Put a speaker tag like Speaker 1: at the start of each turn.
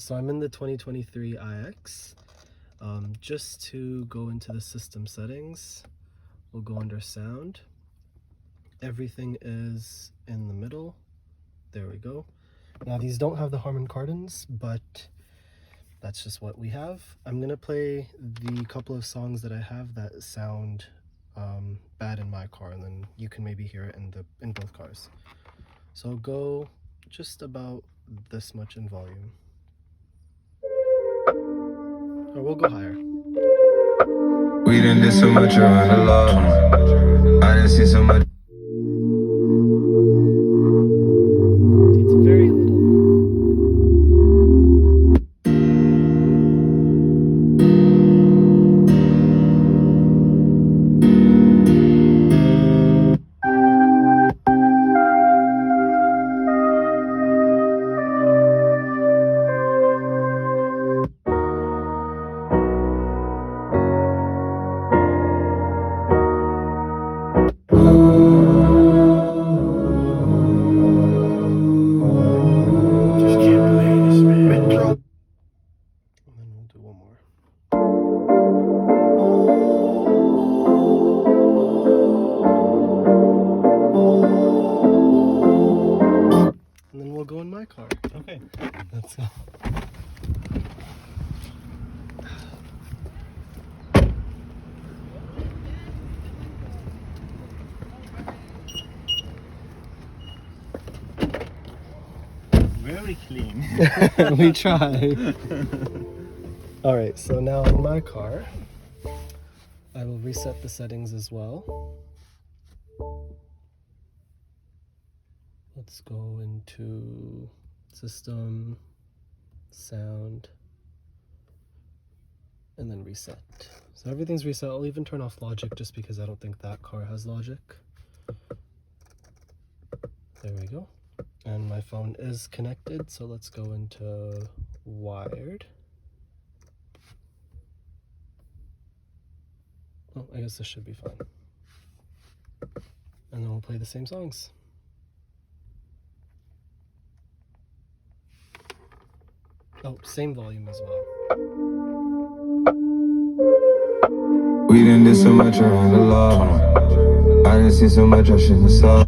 Speaker 1: So I'm in the 2023 iX. Just to go into the system settings, we'll go under sound. Everything is in the middle. There we go. Now these don't have the Harman Kardons, but that's just what we have. I'm gonna play the couple of songs that I have that sound bad in my car, and then you can maybe hear it in both cars. So I'll go just about this much in volume. Or we'll go higher.
Speaker 2: We done did so much around the law. I done seen so much.
Speaker 1: It's very little. Go in my car.
Speaker 3: Okay.
Speaker 1: Let's go.
Speaker 3: Very clean.
Speaker 1: We try. Alright, so now in my car, I will reset the settings as well. Let's go into system, sound, and then reset. So everything's reset. I'll even turn off logic just because I don't think that car has logic. There we go. And my phone is connected, so let's go into wired. Oh, I guess this should be fine. And then we'll play the same songs. Oh, same volume as well.
Speaker 2: We done did so much around the law. I done seen so much I shouldn't have saw.